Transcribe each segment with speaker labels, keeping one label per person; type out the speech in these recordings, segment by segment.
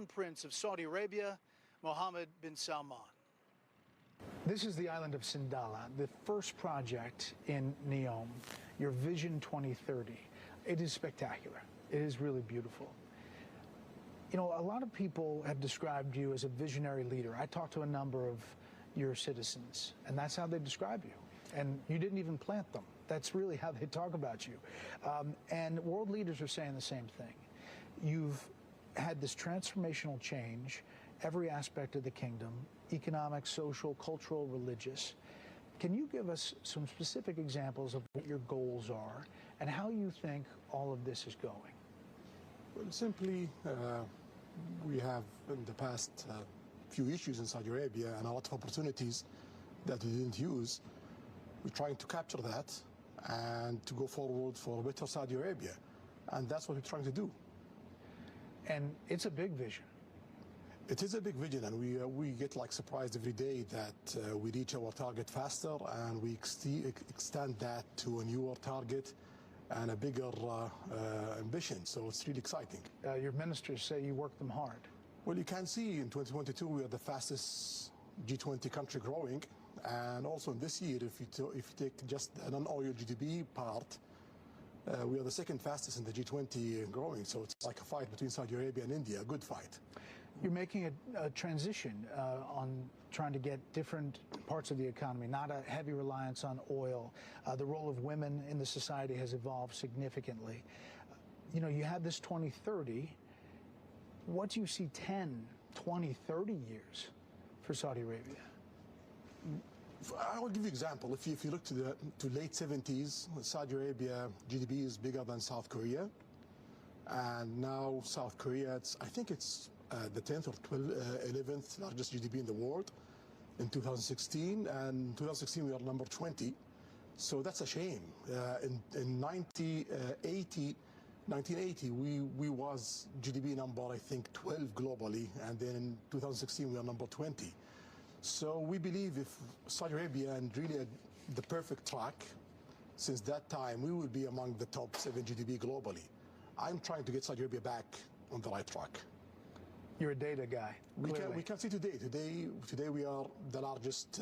Speaker 1: Crown Prince of Saudi Arabia, Mohammed bin Salman.
Speaker 2: This is the island of Sindala, the first project in NEOM, your Vision 2030. It is spectacular. It is really beautiful. You know, a lot of people have described you as a visionary leader. I talked to a number of your citizens, and that's how they describe you. And you didn't even plant them. That's really how they talk about you. And world leaders are saying the same thing. You've had this transformational change, every aspect of the kingdom, economic, social, cultural, religious. Can you give us some specific examples of what your goals are and how you think all of this is going?
Speaker 3: Well, simply, we have in the past few issues in Saudi Arabia and a lot of opportunities that we didn't use. We're trying to capture that and to go forward for a better Saudi Arabia. And that's what we're trying to do.
Speaker 2: And it's a big vision.
Speaker 3: It is a big vision, and we get like surprised every day that we reach our target faster, and we extend that to a newer target and a bigger ambition. So it's really exciting.
Speaker 2: Your ministers say you work them hard.
Speaker 3: Well, you can see in 2022 we are the fastest G20 country growing, and also in this year, if you take just the non-oil GDP part, we are the second fastest in the G20 growing. So it's like a fight between Saudi Arabia and India, a good fight.
Speaker 2: You're making a transition on trying to get different parts of the economy, not a heavy reliance on oil. The role of women in the society has evolved significantly. You know, you had this 2030. What do you see 10, 20, 30 years for Saudi Arabia?
Speaker 3: I will give you an example. If you look to late 70s, Saudi Arabia GDP is bigger than South Korea. And now South Korea, I think it's the 10th or 11th largest GDP in the world in 2016. And in 2016, we are number 20. So that's a shame. In 1980, we was GDP number, I think, 12 globally. And then in 2016, we are number 20. So we believe if Saudi Arabia and really the perfect track, since that time, we will be among the top 7 GDP globally. I'm trying to get Saudi Arabia back on the right track.
Speaker 2: You're a data guy.
Speaker 3: We can see today. Today we are the largest,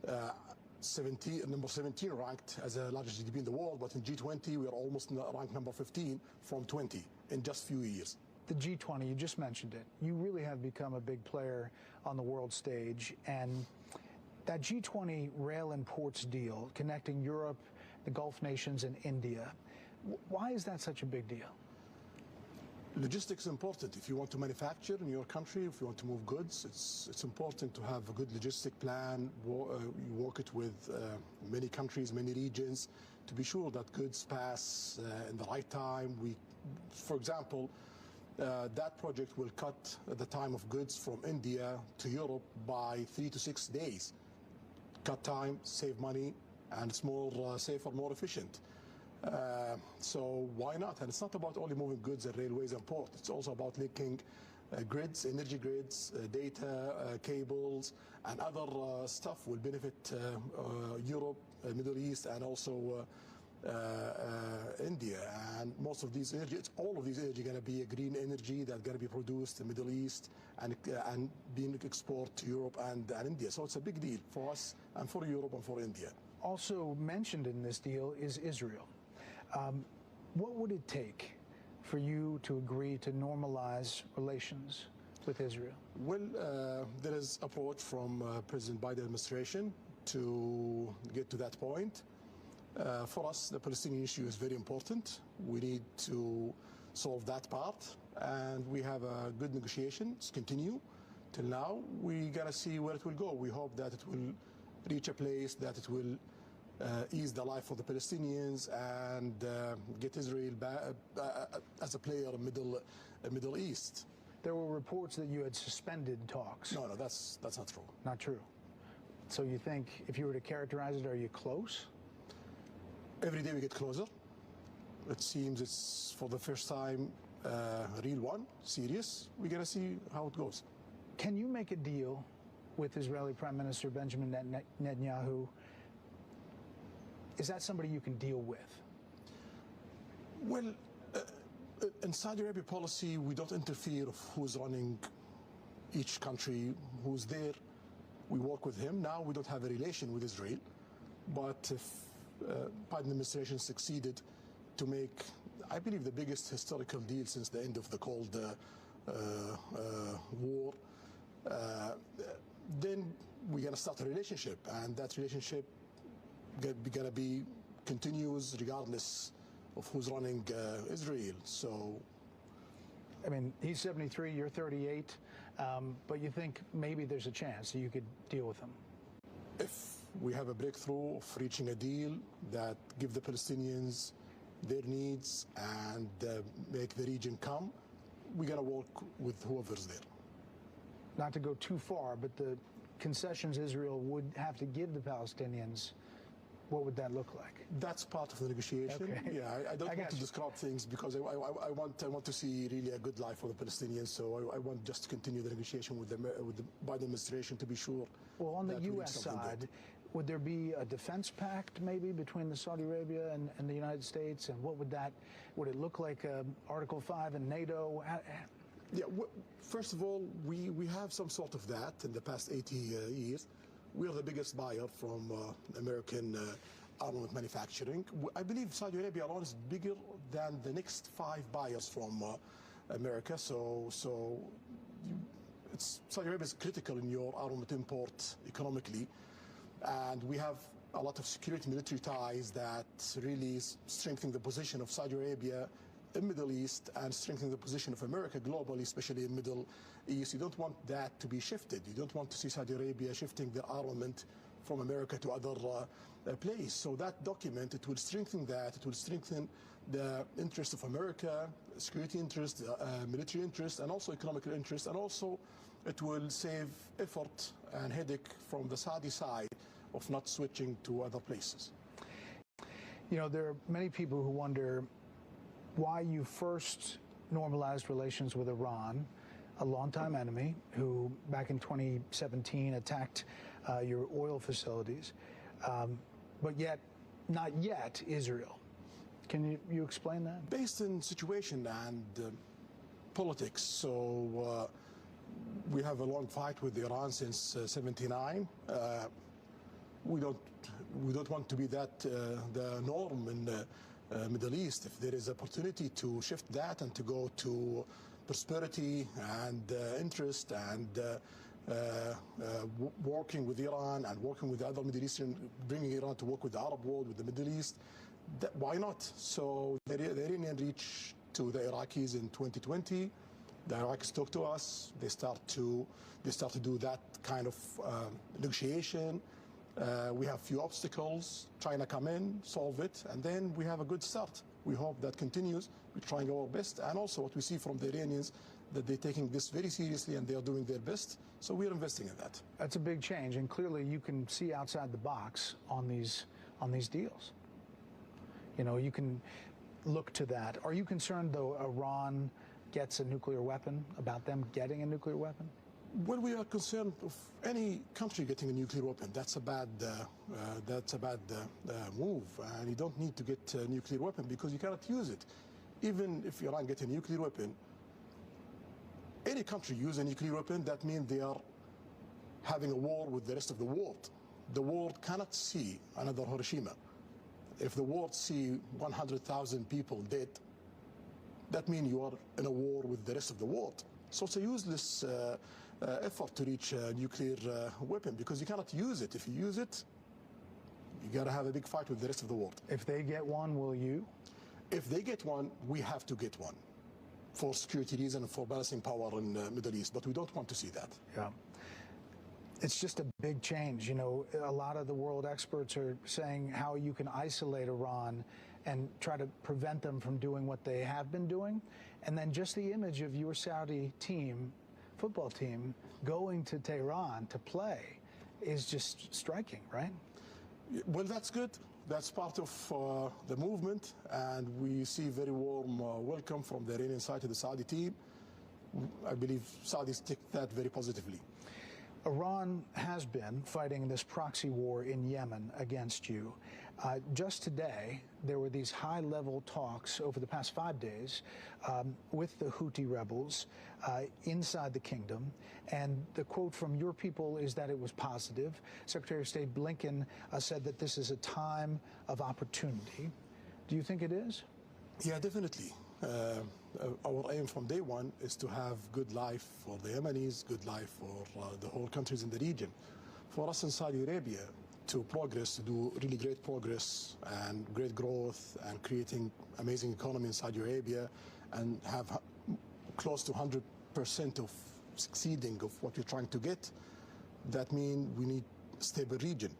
Speaker 3: number 17 ranked as the largest GDP in the world, but in G20 we are almost ranked number 15 from 20 in just a few years.
Speaker 2: The G20, you just mentioned it. You really have become a big player on the world stage. And that G20 rail and ports deal connecting Europe, the Gulf nations, and India, why is that such a big deal?
Speaker 3: Logistics is important. If you want to manufacture in your country, if you want to move goods, it's important to have a good logistic plan. You work it with many countries, many regions, to be sure that goods pass in the right time. For example, that project will cut the time of goods from India to Europe by 3 to 6 days. Cut time, save money, and it's more safer, more efficient. So why not? And it's not about only moving goods and railways and ports. It's also about linking grids, energy grids, data, cables, and other stuff will benefit Europe, Middle East, and also India. And most of these energy, all of these energy going to be a green energy that's going to be produced in the Middle East and being exported to Europe and India. So it's a big deal for us and for Europe and for India.
Speaker 2: Also mentioned in this deal is Israel. What would it take for you to agree to normalize relations with Israel?
Speaker 3: Well, there is approach from President Biden administration to get to that point. For us, the Palestinian issue is very important. We need to solve that part, and we have a good negotiations continue till now. We gotta see where it will go. We hope that it will reach a place that it will ease the life of the Palestinians and get Israel back, as a player in Middle East.
Speaker 2: There were reports that you had suspended talks.
Speaker 3: No, that's not true.
Speaker 2: Not true. So you think, if you were to characterize it, are you close?
Speaker 3: Every day we get closer. It seems it's for the first time a real one, serious. We gotta see how it goes.
Speaker 2: Can you make a deal with Israeli Prime Minister Benjamin Netanyahu? Is that somebody you can deal with?
Speaker 3: Well, In Saudi Arabia policy, we don't interfere of who's running each country, who's there. We work with him. Now we don't have a relation with Israel, but if Biden administration succeeded to make, I believe, the biggest historical deal since the end of the Cold War, then we're going to start a relationship, and that relationship going to be continuous regardless of who's running Israel. So,
Speaker 2: I mean, he's 73, you're 38, but you think maybe there's a chance you could deal with him?
Speaker 3: If we have a breakthrough of reaching a deal that give the Palestinians their needs and make the region come, we're going to work with whoever's there.
Speaker 2: Not to go too far, but the concessions Israel would have to give the Palestinians, what would that look like?
Speaker 3: That's part of the negotiation.
Speaker 2: Okay.
Speaker 3: Yeah, I don't want to describe things because I want to see really a good life for the Palestinians. So I want just to continue the negotiation with the Biden administration to be sure.
Speaker 2: Well, on the U.S. side, would there be a defense pact maybe between the Saudi Arabia and the United States? And what would it look like, Article 5 in NATO?
Speaker 3: Yeah, first of all, we have some sort of that in the past 80 years. We are the biggest buyer from American armament manufacturing. I believe Saudi Arabia alone is bigger than the next 5 buyers from America. So Saudi Arabia is critical in your armament import economically. And we have a lot of security military ties that really strengthen the position of Saudi Arabia in Middle East and strengthen the position of America globally, especially in Middle East. You don't want that to be shifted. You don't want to see Saudi Arabia shifting their armament from America to other place. So that document, it will strengthen that. It will strengthen the interest of America, security interest, military interest, and also economic interest. And also it will save effort and headache from the Saudi side of not switching to other places.
Speaker 2: You know, there are many people who wonder why you first normalized relations with Iran, a longtime enemy who back in 2017 attacked your oil facilities, but yet not yet Israel. Can you explain that?
Speaker 3: Based on situation and politics, so we have a long fight with Iran since '79. We don't want to be that the norm in the Middle East. If there is opportunity to shift that and to go to prosperity and interest and working with Iran and working with the other Middle Eastern, bringing Iran to work with the Arab world, with the Middle East, why not? So the Iranian reached to the Iraqis in 2020. The Iraqis talk to us. They start to do that kind of negotiation. We have few obstacles. China come in, solve it, and then we have a good start. We hope that continues. We're trying our best, and also what we see from the Iranians, that they're taking this very seriously and they are doing their best. So we're investing in that.
Speaker 2: That's a big change, and clearly you can see outside the box on these deals. You know, you can look to that. Are you concerned, though, Iran gets a nuclear weapon, about them getting a nuclear weapon?
Speaker 3: Well, we are concerned of any country getting a nuclear weapon. That's a bad move, and you don't need to get a nuclear weapon because you cannot use it. Even if Iran gets a nuclear weapon, any country use a nuclear weapon, that means they are having a war with the rest of the world. The world cannot see another Hiroshima. If the world see 100,000 people dead, that means you are in a war with the rest of the world. So it's a useless effort to reach a nuclear weapon because you cannot use it. If you use it, you got to have a big fight with the rest of the world.
Speaker 2: If they get one, will you?
Speaker 3: If they get one, we have to get one for security reasons and for balancing power in the Middle East, but we don't want to see that.
Speaker 2: Yeah. It's just a big change. You know, a lot of the world experts are saying how you can isolate Iran and try to prevent them from doing what they have been doing. And then just the image of your Saudi team, football team, going to Tehran to play is just striking, right?
Speaker 3: Well, that's good. That's part of the movement, and we see very warm welcome from the Iranian side to the Saudi team. I believe Saudis take that very positively.
Speaker 2: Iran has been fighting this proxy war in Yemen against you. Just today, there were these high-level talks over the past 5 days with the Houthi rebels inside the kingdom, and the quote from your people is that it was positive. Secretary of State Blinken said that this is a time of opportunity. Do you think it is?
Speaker 3: Yeah, definitely. Our aim from day one is to have good life for the Yemenis, good life for the whole countries in the region. For us in Saudi Arabia to progress, to do really great progress and great growth and creating amazing economy in Saudi Arabia and have close to 100% of succeeding of what we're trying to get, that means we need a stable region.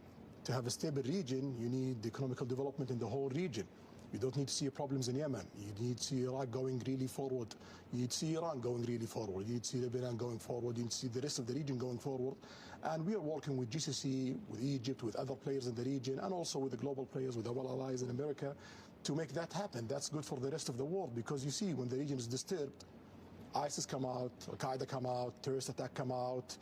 Speaker 3: To have a stable region, you need economical development in the whole region. You don't need to see problems in Yemen. You need to see Iraq going really forward. You need to see Iran going really forward. You need to see Lebanon going forward. You need to see the rest of the region going forward. And we are working with GCC, with Egypt, with other players in the region, and also with the global players, with our allies in America, to make that happen. That's good for the rest of the world, because you see, when the region is disturbed, ISIS come out, Al-Qaeda come out, terrorist attack come out,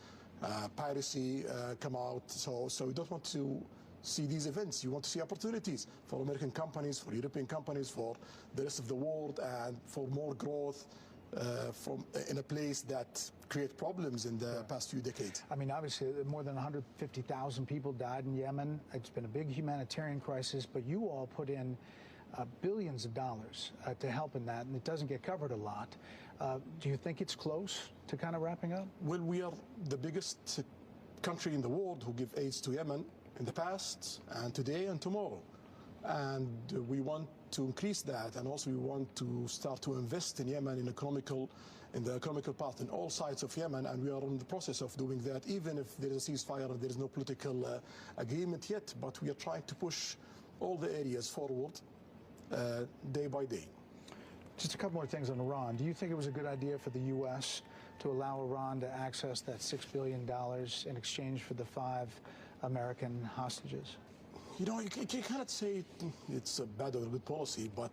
Speaker 3: piracy come out. So we don't want to see these events. You want to see opportunities for American companies, for European companies, for the rest of the world, and for more growth in a place that create problems in the past few decades.
Speaker 2: I mean, obviously, more than 150,000 people died in Yemen. It's been a big humanitarian crisis, but you all put in billions of dollars to help in that, and it doesn't get covered a lot. Do you think it's close to kind of wrapping up?
Speaker 3: Well, we are the biggest country in the world who give aid to Yemen in the past and today and tomorrow, and we want to increase that, and also we want to start to invest in Yemen in the economical part in all sides of Yemen, and we are in the process of doing that, even if there is a ceasefire and there is no political agreement yet. But we are trying to push all the areas forward day by day.
Speaker 2: Just a couple more things on Iran. Do you think it was a good idea for the U.S. to allow Iran to access that $6 billion in exchange for the 5 American hostages?
Speaker 3: You know, you cannot say it's a bad or a good policy, but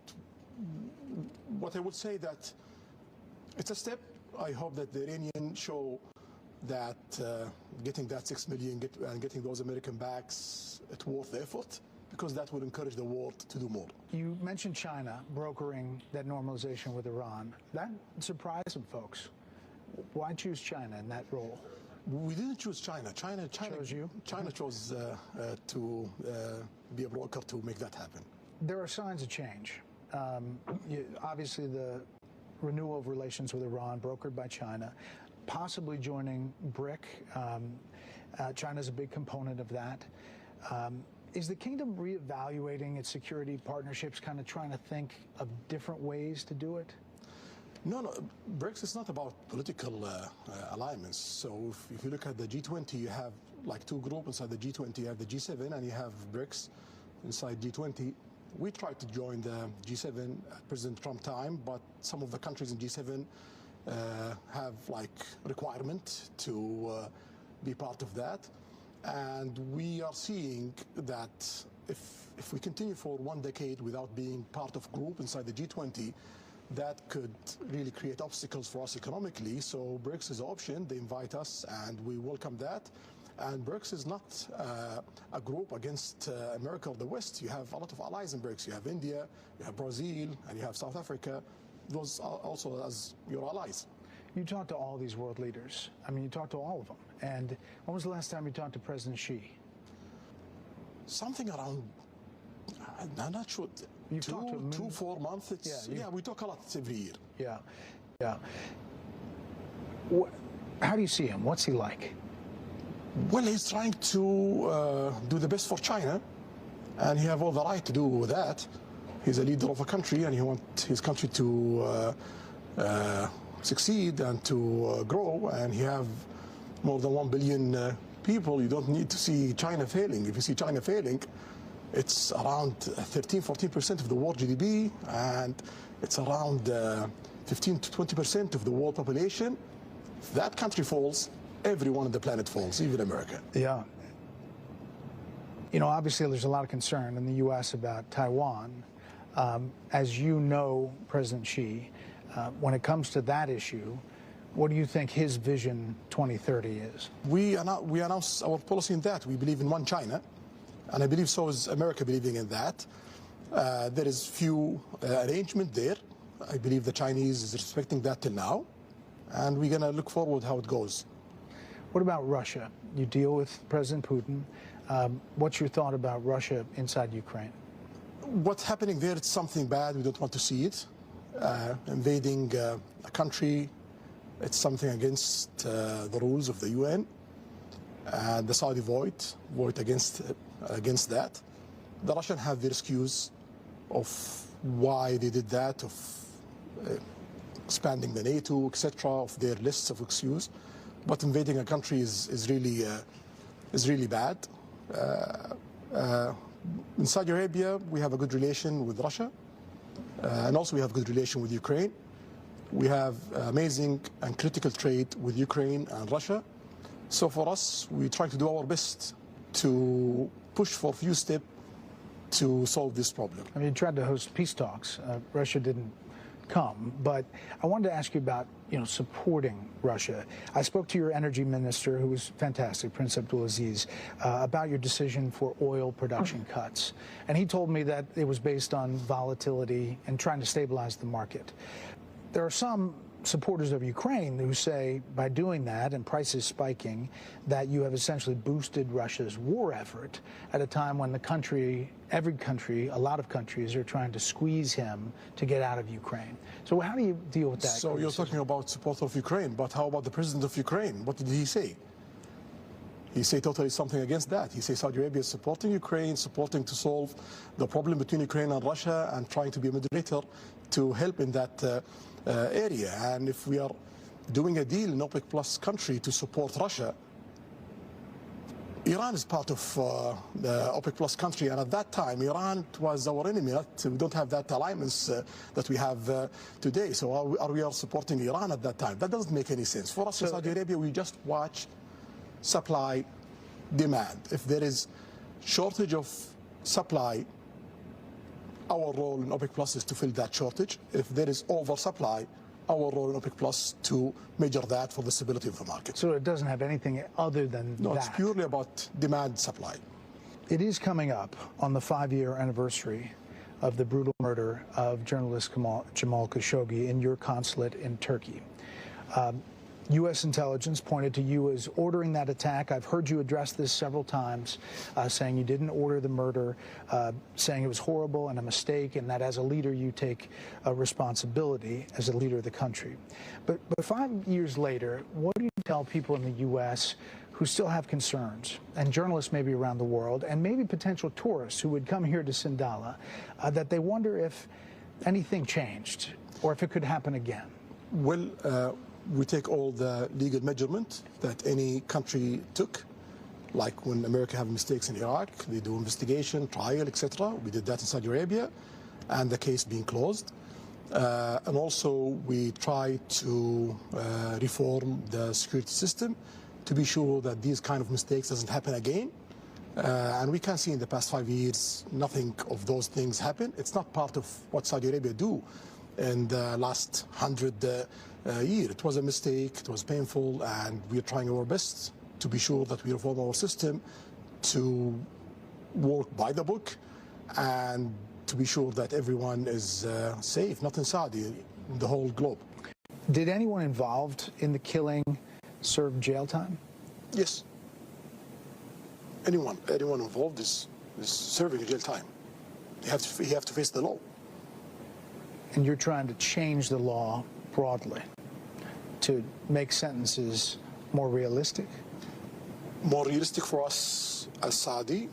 Speaker 3: what I would say that it's a step. I hope that the Iranians show that getting that $6 million and getting those American backs, it's worth the effort, because that will encourage the world to do more.
Speaker 2: You mentioned China brokering that normalization with Iran. That surprised some folks. Why choose China in that role?
Speaker 3: We didn't choose China. China
Speaker 2: chose you?
Speaker 3: China chose to be a broker to make that happen.
Speaker 2: There are signs of change. Obviously, the renewal of relations with Iran, brokered by China, possibly joining BRIC. China's a big component of that. Is the kingdom reevaluating its security partnerships, kind of trying to think of different ways to do it?
Speaker 3: No, BRICS is not about political alignments. So if you look at the G20, you have like 2 groups inside the G20. You have the G7 and you have BRICS inside G20. We tried to join the G7 at President Trump time, but some of the countries in G7 have like requirement to be part of that. And we are seeing that if we continue for 1 decade without being part of group inside the G20, that could really create obstacles for us economically. So BRICS is an option. They invite us, and we welcome that. And BRICS is not a group against America or the West. You have a lot of allies in BRICS. You have India, you have Brazil, and you have South Africa. Those are also as your allies.
Speaker 2: You talked to all these world leaders. I mean, you talked to all of them. And when was the last time you talked to President Xi?
Speaker 3: Something around, I'm not sure,
Speaker 2: You've talked to him
Speaker 3: 2-4 months. Yeah, we talk a lot every year.
Speaker 2: Yeah. How do you see him? What's he like?
Speaker 3: Well, he's trying to do the best for China, and he have all the right to do that. He's a leader of a country, and he wants his country to succeed and to grow, and he have more than 1 billion people. You don't need to see China failing. If you see China failing, it's around 13-14% of the world GDP, and it's around 15 to 20% of the world population. If that country falls, everyone on the planet falls, even America.
Speaker 2: Yeah. You know, obviously there's a lot of concern in the U.S. about Taiwan. As you know, President Xi, when it comes to that issue, What do you think his vision 2030 is?
Speaker 3: We announced our policy in that. We believe in one China, and I believe so is America believing in that. There is few arrangement there. I believe the Chinese is respecting that till now, and we're going to look forward how it goes.
Speaker 2: What about Russia? You deal with President Putin. What's your thought about Russia inside Ukraine?
Speaker 3: What's happening there is something bad. We don't want to see it. Invading a country, it's something against the rules of the UN. And the Saudi vote against that. The Russians have their excuse of why they did that, of expanding the NATO, etc., of their lists of excuses. But invading a country is really bad. In Saudi Arabia, we have a good relation with Russia, and also we have a good relation with Ukraine. We have amazing and critical trade with Ukraine and Russia. So for us, we try to do our best to push for a few steps to solve this problem.
Speaker 2: I mean, you tried to host peace talks. Russia didn't come, but I wanted to ask you about, supporting Russia. I spoke to your energy minister, who was fantastic, Prince Abdulaziz, about your decision for oil production cuts. And he told me that it was based on volatility and trying to stabilize the market. There are some supporters of Ukraine who say by doing that and prices spiking that you have essentially boosted Russia's war effort at a time when every country, a lot of countries are trying to squeeze him to get out of Ukraine. So how do you deal with that?
Speaker 3: So you're talking about support of Ukraine, but how about the president of Ukraine? What did he say? He said totally something against that. He says Saudi Arabia is supporting Ukraine, supporting to solve the problem between Ukraine and Russia and trying to be a mediator to help in that area. And if we are doing a deal in OPEC Plus country to support Russia, Iran is part of the OPEC Plus country, and at that time Iran was our enemy. We don't have that alliance that we have today. So are we supporting Iran at that time? That doesn't make any sense. For us in Saudi Arabia, we just watch supply, demand. If there is shortage of supply, our role in OPEC Plus is to fill that shortage. If there is oversupply, our role in OPEC Plus to measure that for the stability of the market.
Speaker 2: So it doesn't have anything other than that?
Speaker 3: No, it's purely about demand, supply.
Speaker 2: It is coming up on the 5-year anniversary of the brutal murder of journalist Jamal Khashoggi in your consulate in Turkey. U.S. intelligence pointed to you as ordering that attack. I've heard you address this several times, saying you didn't order the murder, saying it was horrible and a mistake, and that as a leader you take a responsibility as a leader of the country. But 5 years later, what do you tell people in the U.S. who still have concerns, and journalists maybe around the world, and maybe potential tourists who would come here to Sindala, that they wonder if anything changed or if it could happen again?
Speaker 3: Well, we take all the legal measurement that any country took, like when America have mistakes in Iraq, they do investigation, trial, etc. We did that in Saudi Arabia, and the case being closed. And also we try to reform the security system to be sure that these kind of mistakes doesn't happen again. And we can see in the past 5 years, nothing of those things happen. It's not part of what Saudi Arabia do in the last 100 years. It was a mistake, it was painful, and we are trying our best to be sure that we reform our system to work by the book and to be sure that everyone is safe, not in Saudi, in the whole globe.
Speaker 2: Did anyone involved in the killing serve jail time?
Speaker 3: Yes. Anyone involved is serving jail time. You have to face the law.
Speaker 2: And you're trying to change the law broadly to make sentences more realistic?
Speaker 3: More realistic for us as Saudi,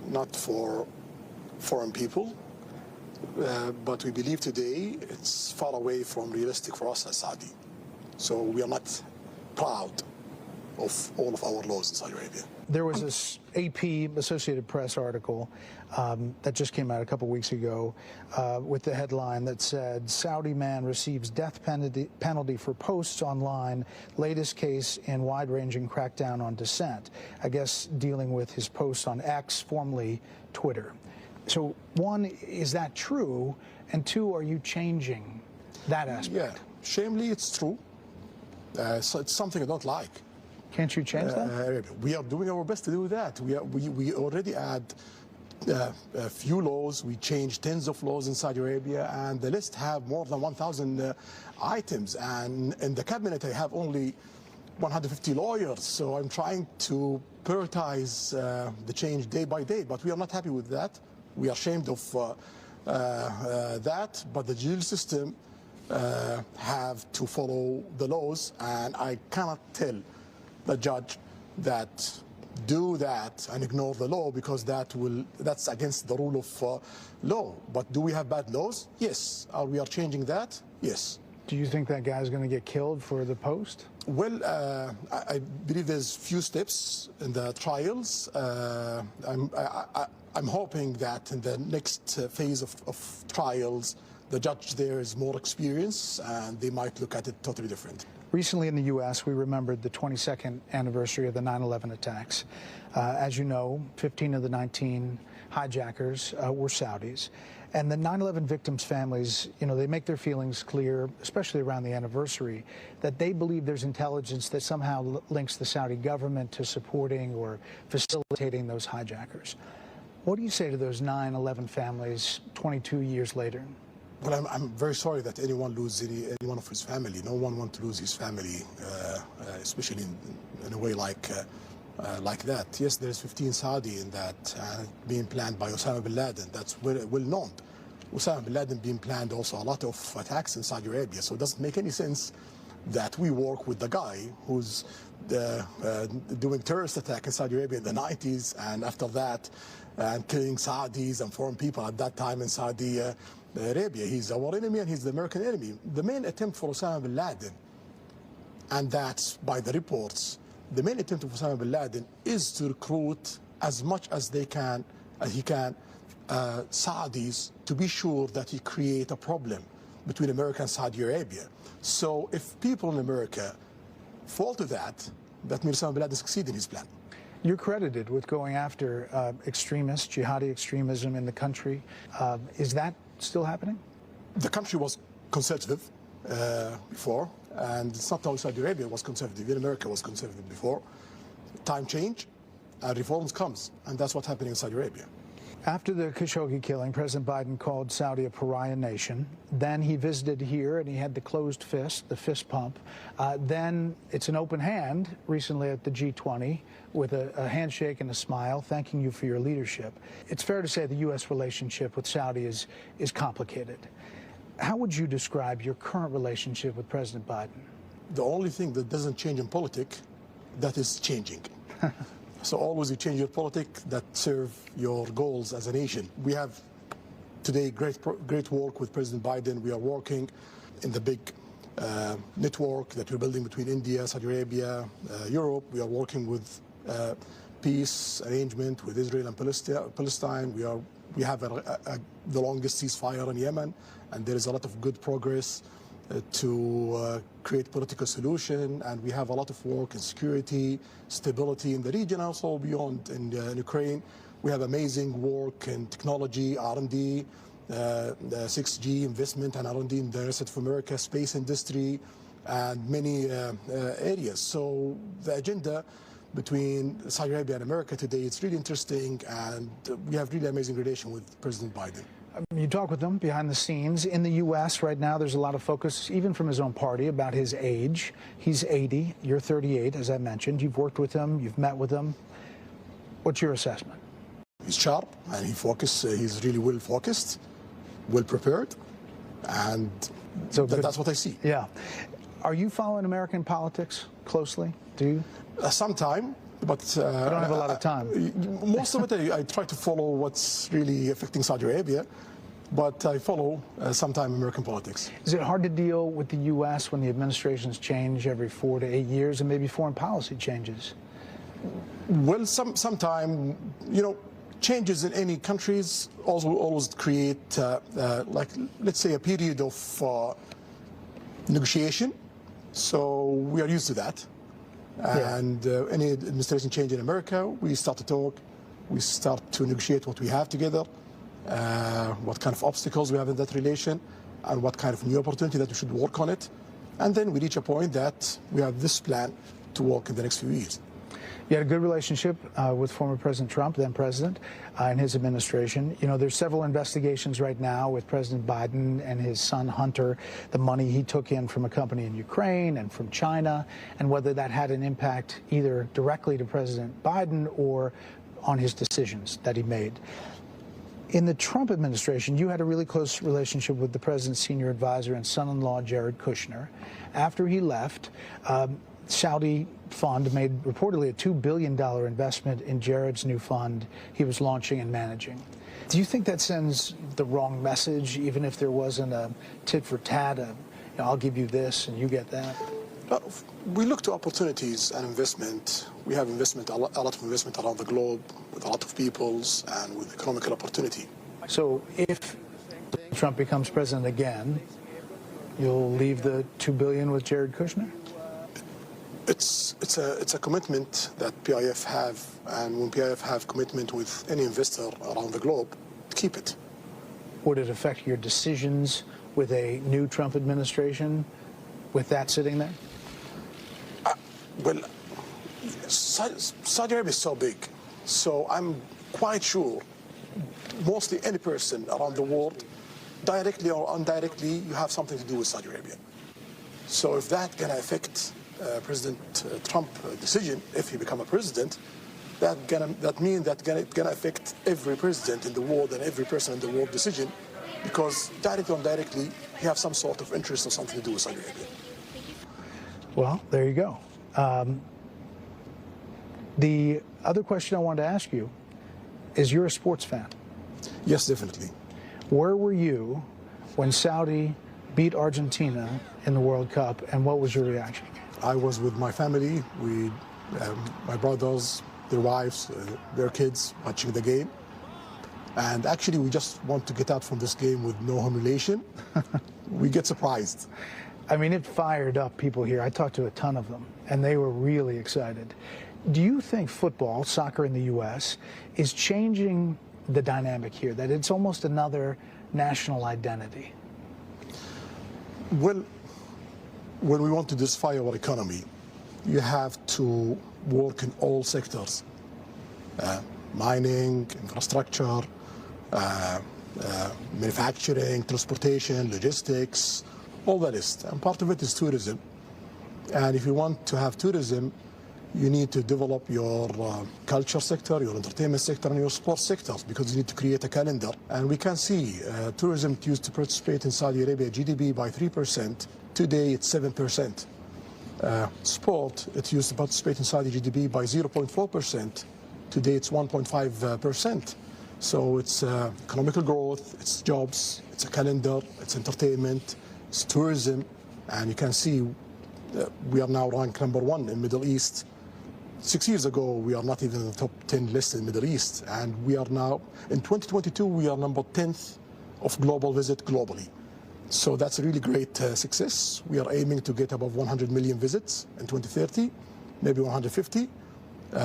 Speaker 3: not for foreign people. But we believe today it's far away from realistic for us as Saudi. So we are not proud of all of our laws in Saudi Arabia.
Speaker 2: There was this AP, Associated Press article that just came out a couple weeks ago with the headline that said, Saudi man receives death penalty for posts online, latest case in wide-ranging crackdown on dissent. I guess dealing with his posts on X, formerly Twitter. So one, is that true? And two, are you changing that aspect?
Speaker 3: Yeah, shamefully it's true. So it's something I don't like.
Speaker 2: Can't you change that?
Speaker 3: We are doing our best to do that. We already add a few laws. We changed tens of laws in Saudi Arabia, and the list have more than 1,000 items. And in the cabinet, I have only 150 lawyers. So I'm trying to prioritize the change day by day. But we are not happy with that. We are ashamed of that. But the judicial system have to follow the laws, and I cannot tell the judge that do that and ignore the law, because that's against the rule of law. But do we have bad laws? Yes. Are we changing that? Yes.
Speaker 2: Do you think that guy's going to get killed for the post?
Speaker 3: Well, I believe there's few steps in the trials. I'm hoping that in the next phase of trials, the judge there is more experienced, and they might look at it totally different.
Speaker 2: Recently in the U.S., we remembered the 22nd anniversary of the 9/11 attacks. As you know, 15 of the 19 hijackers were Saudis. And the 9/11 victims' families, they make their feelings clear, especially around the anniversary, that they believe there's intelligence that somehow links the Saudi government to supporting or facilitating those hijackers. What do you say to those 9/11 families 22 years later?
Speaker 3: Well, I'm very sorry that anyone loses any one of his family. No one wants to lose his family, especially in a way like that. Yes, there's 15 Saudi in that being planned by Osama bin Laden. That's well known. Osama bin Laden being planned also a lot of attacks in Saudi Arabia. So it doesn't make any sense that we work with the guy who's doing terrorist attack in Saudi Arabia in the 90s, and after that, and killing Saudis and foreign people at that time in Saudi Arabia. He's our enemy, and he's the American enemy. The main attempt for Osama bin Laden, and that's by the reports, the main attempt of Osama bin Laden is to recruit as much as he can Saudis, to be sure that he create a problem between America and Saudi Arabia. So if people in America fall to that means Osama bin Laden succeed in his plan.
Speaker 2: You're credited with going after extremists, jihadi extremism in the country. Is that still happening?
Speaker 3: The country was conservative before, and it's not only Saudi Arabia was conservative, even America was conservative before. Time change, and reforms comes, and that's what's happening in Saudi Arabia.
Speaker 2: After the Khashoggi killing, President Biden called Saudi a pariah nation. Then he visited here and he had the closed fist, the fist pump. Then it's an open hand recently at the G20 with a handshake and a smile, thanking you for your leadership. It's fair to say the U.S. relationship with Saudi is complicated. How would you describe your current relationship with President Biden?
Speaker 3: The only thing that doesn't change in politics, that is changing. So always you change your politics that serve your goals as a nation. We have today great work with President Biden. We are working in the big network that we're building between India, Saudi Arabia, Europe. We are working with peace arrangement with Israel and Palestine. We have the longest ceasefire in Yemen, and there is a lot of good progress to create political solution, and we have a lot of work in security, stability in the region, also beyond in Ukraine. We have amazing work in technology, R&D, 6G investment and R&D in the rest of America, space industry, and many areas. So the agenda between Saudi Arabia and America today, it's really interesting, and we have really amazing relation with President Biden.
Speaker 2: You talk with him behind the scenes. In the U.S. right now, there's a lot of focus, even from his own party, about his age. He's 80, you're 38, as I mentioned. You've worked with him, you've met with him. What's your assessment?
Speaker 3: He's sharp, and he's really well focused, well prepared, and so that's what I see.
Speaker 2: Yeah. Are you following American politics closely? Do you?
Speaker 3: Sometime. But
Speaker 2: you don't have a lot of time.
Speaker 3: Most of it, I try to follow what's really affecting Saudi Arabia, but I follow sometime American politics.
Speaker 2: Is it hard to deal with the U.S. when the administrations change every 4 to 8 years, and maybe foreign policy changes?
Speaker 3: Well, sometime, changes in any countries always create, like, let's say, a period of negotiation. So we are used to that. And any administration change in America, we start to talk, we start to negotiate what we have together, what kind of obstacles we have in that relation, and what kind of new opportunity that we should work on it. And then we reach a point that we have this plan to work in the next few years.
Speaker 2: You had a good relationship with former President Trump, then president, and his administration. You know, there's several investigations right now with President Biden and his son Hunter, the money he took in from a company in Ukraine and from China, and whether that had an impact either directly to President Biden or on his decisions that he made. In the Trump administration, you had a really close relationship with the president's senior advisor and son-in-law, Jared Kushner. After he left, Saudi fund made reportedly a $2 billion investment in Jared's new fund he was launching and managing. Do you think that sends the wrong message, even if there wasn't a tit for tat, I'll give you this and you get that?
Speaker 3: Well, we look to opportunities and investment. We have investment, a lot of investment around the globe with a lot of peoples and with economical opportunity.
Speaker 2: So if Trump becomes president again, you'll leave the $2 billion with Jared Kushner?
Speaker 3: It's a commitment that PIF have, and when PIF have commitment with any investor around the globe, keep it.
Speaker 2: Would it affect your decisions with a new Trump administration with that sitting there?
Speaker 3: Well, Saudi Arabia is so big, so I'm quite sure mostly any person around the world, directly or indirectly, you have something to do with Saudi Arabia. So if that can affect President Trump decision, if he become a president, that means that it's gonna affect every president in the world and every person in the world decision, because directly or indirectly, he have some sort of interest or something to do with Saudi Arabia.
Speaker 2: Well, there you go. The other question I wanted to ask you is, you're a sports fan.
Speaker 3: Yes, definitely.
Speaker 2: Where were you when Saudi beat Argentina in the World Cup, and what was your reaction?
Speaker 3: I was with my family, my brothers, their wives, their kids, watching the game. And actually, we just want to get out from this game with no humiliation. We get surprised.
Speaker 2: I mean, it fired up people here. I talked to a ton of them, and they were really excited. Do you think football, soccer in the U.S., is changing the dynamic here, that it's almost another national identity?
Speaker 3: Well, when we want to diversify our economy, you have to work in all sectors. Mining, infrastructure, manufacturing, transportation, logistics, all that is. And part of it is tourism. And if you want to have tourism, you need to develop your culture sector, your entertainment sector, and your sports sectors, because you need to create a calendar. And we can see tourism used to participate in Saudi Arabia GDP by 3%. Today, it's 7%. Sport, it used to participate in Saudi GDP by 0.4%. Today, it's 1.5%. So it's economical growth, it's jobs, it's a calendar, it's entertainment, it's tourism. And you can see we are now ranked #1 in Middle East. 6 years ago, we are not even in the top 10 list in Middle East. And we are now, in 2022, we are number 10th of global visit globally. So that's a really great success. We are aiming to get above 100 million visits in 2030, maybe 150.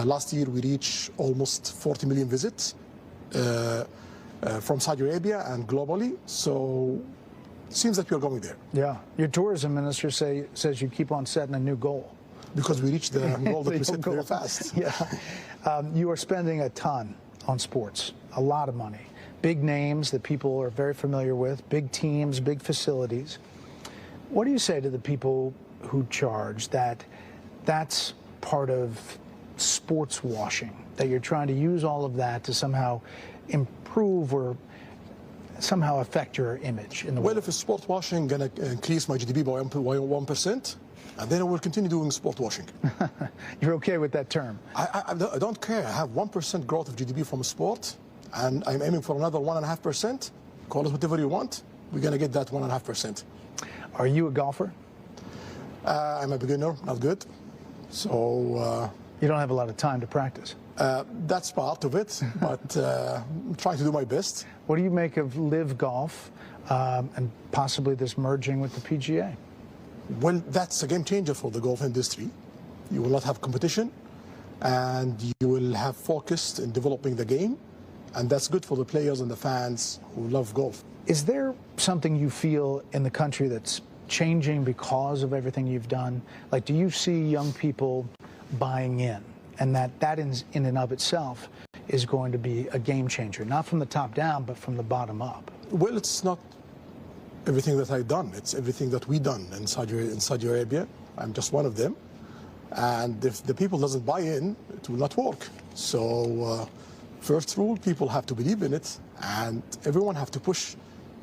Speaker 3: Last year, we reached almost 40 million visits from Saudi Arabia and globally. So it seems that we are going there.
Speaker 2: Yeah. Your tourism minister says you keep on setting a new goal.
Speaker 3: Because we reached the goal that we set very fast.
Speaker 2: Yeah. You are spending a ton on sports, a lot of money. Big names that people are very familiar with, big teams, big facilities. What do you say to the people who charge that that's part of sports washing, that you're trying to use all of that to somehow improve or somehow affect your image in the world?
Speaker 3: Well, if sport washing going to increase my GDP by 1%, and then I will continue doing sport washing.
Speaker 2: You're okay with that term?
Speaker 3: I don't care. I have 1% growth of GDP from sport, and I'm aiming for another 1.5%. Call it whatever you want. We're going to get that 1.5%.
Speaker 2: Are you a golfer?
Speaker 3: I'm a beginner, not good. So
Speaker 2: you don't have a lot of time to practice.
Speaker 3: That's part of it, but I'm trying to do my best.
Speaker 2: What do you make of live golf and possibly this merging with the PGA?
Speaker 3: Well, that's a game changer for the golf industry. You will not have competition, and you will have focus in developing the game, and that's good for the players and the fans who love golf.
Speaker 2: Is there something you feel in the country that's changing because of everything you've done? Like, do you see young people buying in, and that in and of itself is going to be a game changer, not from the top down, but from the bottom up?
Speaker 3: Well, it's not everything that I've done. It's everything that we've done in Saudi Arabia. I'm just one of them. And if the people doesn't buy in, it will not work. So first rule, people have to believe in it, and everyone have to push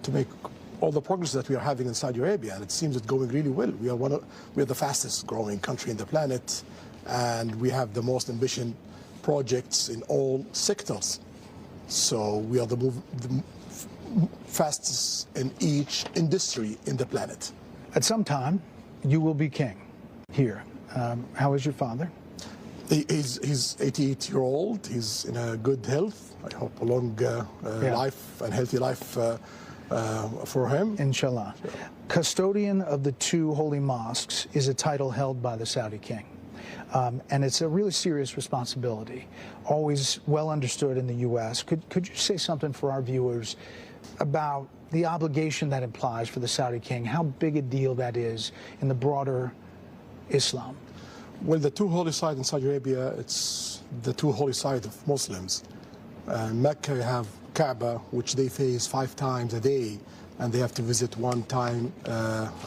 Speaker 3: to make all the progress that we are having in Saudi Arabia. And it seems it's going really well. We are the fastest growing country in the planet, and we have the most ambitious projects in all sectors. So we are the fastest in each industry in the planet.
Speaker 2: At some time, you will be king here. How is your father?
Speaker 3: He's 88-year-old. He's in a good health. I hope a long life and healthy life for him.
Speaker 2: Inshallah. Sure. Custodian of the two holy mosques is a title held by the Saudi king. And it's a really serious responsibility, always well understood in the U.S. Could you say something for our viewers about the obligation that implies for the Saudi king, how big a deal that is in the broader Islam?
Speaker 3: Well, the two holy sites in Saudi Arabia, it's the two holy sites of Muslims. Mecca, you have Kaaba, which they face 5 times a day, and they have to visit 1 time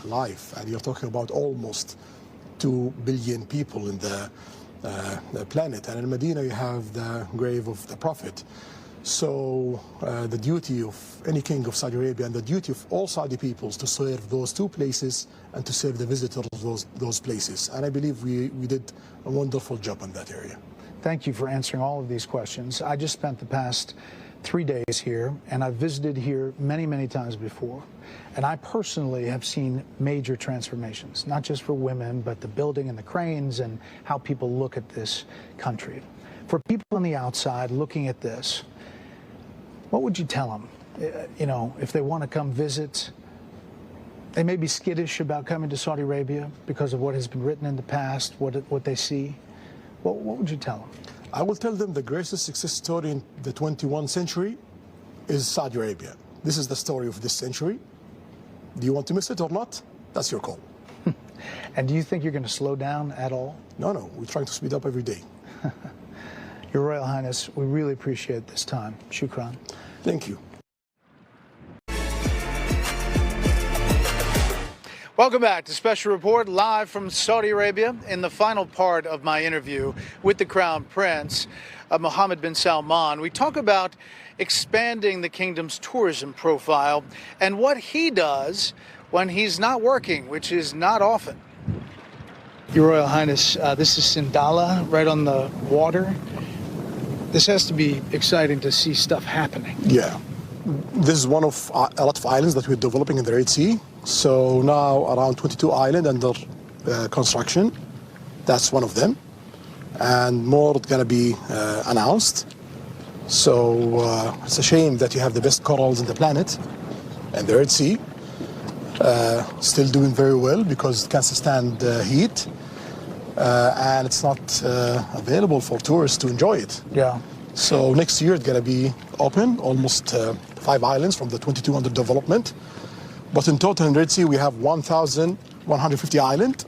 Speaker 3: life. And you're talking about almost 2 billion people in the planet. And in Medina, you have the grave of the Prophet. So the duty of any king of Saudi Arabia and the duty of all Saudi peoples to serve those 2 places and to serve the visitors of those places. And I believe we did a wonderful job in that area.
Speaker 2: Thank you for answering all of these questions. I just spent the past 3 days here, and I've visited here many, many times before. And I personally have seen major transformations, not just for women, but the building and the cranes and how people look at this country. For people on the outside looking at this, what would you tell them? You know, if they want to come visit, they may be skittish about coming to Saudi Arabia because of what has been written in the past, what they see. What would you tell them?
Speaker 3: I will tell them the greatest success story in the 21st century is Saudi Arabia. This is the story of this century. Do you want to miss it or not? That's your call.
Speaker 2: And do you think you're going to slow down at all?
Speaker 3: No, we're trying to speed up every day.
Speaker 2: Your Royal Highness, we really appreciate this time. Shukran.
Speaker 3: Thank you.
Speaker 1: Welcome back to Special Report, live from Saudi Arabia in the final part of my interview with the Crown Prince, Mohammed bin Salman. We talk about expanding the kingdom's tourism profile and what he does when he's not working, which is not often. Your Royal Highness, this is Sindala, right on the water. This has to be exciting to see stuff happening.
Speaker 3: Yeah. This is one of a lot of islands that we're developing in the Red Sea. So now around 22 islands under construction. That's one of them. And more going to be announced. So it's a shame that you have the best corals in the planet and the Red Sea. Still doing very well because it can stand heat. And it's not available for tourists to enjoy it.
Speaker 2: Yeah.
Speaker 3: So next year it's going to be open, almost 5 islands from the 22 under development. But in total in Red Sea we have 1,150 islands.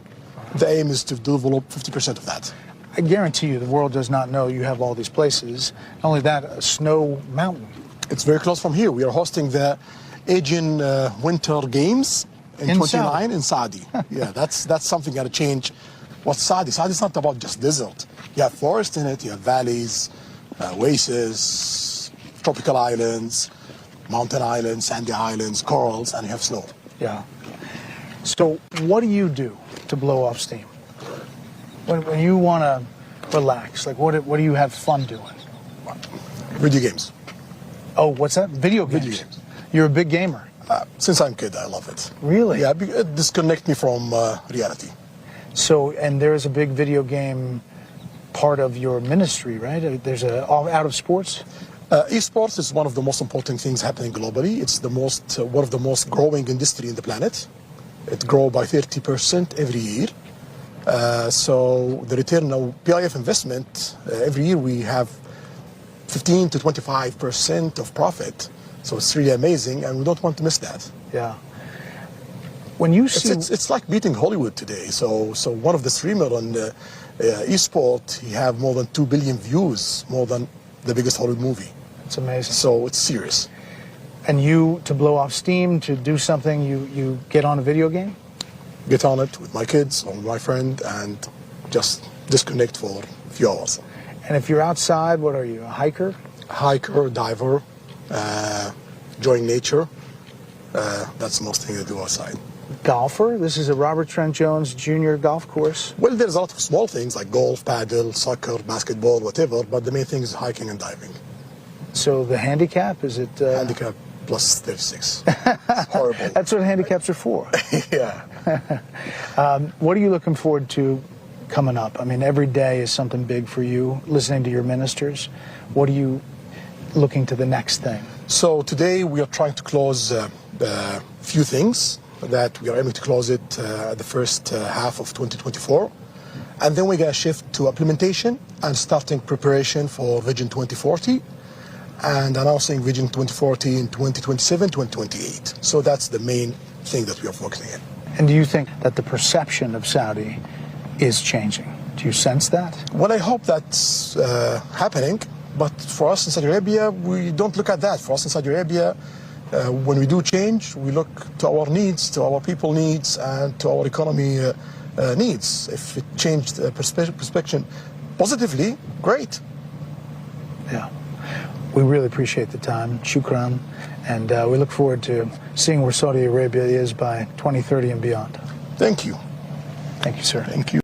Speaker 3: The aim is to develop 50% of that.
Speaker 2: I guarantee you the world does not know you have all these places. Not only that, a snow mountain.
Speaker 3: It's very close from here. We are hosting the Asian Winter Games in 29 in Saudi. Yeah, that's something got to change. What's Saudi? Saudi is not about just desert. You have forest in it, you have valleys, oases, tropical islands, mountain islands, sandy islands, corals, and you have snow.
Speaker 2: Yeah. So what do you do to blow off steam? When you want to relax, like what do you have fun doing?
Speaker 3: Video games.
Speaker 2: Oh, what's that? Video games.
Speaker 3: Video games.
Speaker 2: You're a big gamer.
Speaker 3: Since I'm a kid, I love it.
Speaker 2: Really?
Speaker 3: Yeah, it disconnects me from reality.
Speaker 2: So, and there is a big video game part of your ministry, right? There's out of sports?
Speaker 3: Esports is one of the most important things happening globally. It's the most one of the most growing industry in the planet. It grows by 30% every year. So the return of PIF investment, every year we have 15 to 25% of profit. So it's really amazing, and we don't want to miss that.
Speaker 2: Yeah. When you see...
Speaker 3: It's like beating Hollywood today. So one of the streamers on eSport, he have more than 2 billion views, more than the biggest Hollywood movie.
Speaker 2: It's amazing.
Speaker 3: So it's serious.
Speaker 2: And you, to blow off steam, to do something, you get on a video game?
Speaker 3: Get on it with my kids or with my friend and just disconnect for a few hours.
Speaker 2: And if you're outside, what are you, a hiker?
Speaker 3: Hiker, diver, enjoying nature. That's the most thing I do outside.
Speaker 2: Golfer? This is a Robert Trent Jones Jr. golf course?
Speaker 3: Well, there's a lot of small things like golf, paddle, soccer, basketball, whatever, but the main thing is hiking and diving.
Speaker 2: So the handicap, is it...
Speaker 3: Handicap plus 36. It's horrible.
Speaker 2: That's what handicaps are for.
Speaker 3: Yeah.
Speaker 2: What are you looking forward to coming up? I mean, every day is something big for you, listening to your ministers. What are you looking to the next thing?
Speaker 3: So today we are trying to close a few things that we are aiming to close it the first half of 2024. And then we're going to shift to implementation and starting preparation for Vision 2040 and announcing Vision 2040 in 2027, 2028. So that's the main thing that we are focusing on.
Speaker 2: And do you think that the perception of Saudi is changing? Do you sense that?
Speaker 3: Well, I hope that's happening. But for us in Saudi Arabia, we don't look at that. For us in Saudi Arabia, when we do change, we look to our needs, to our people needs, and to our economy needs. If it changed the perspective positively, great.
Speaker 2: Yeah. We really appreciate the time. Shukran. And we look forward to seeing where Saudi Arabia is by 2030 and beyond.
Speaker 3: Thank you.
Speaker 2: Thank you, sir.
Speaker 3: Thank you.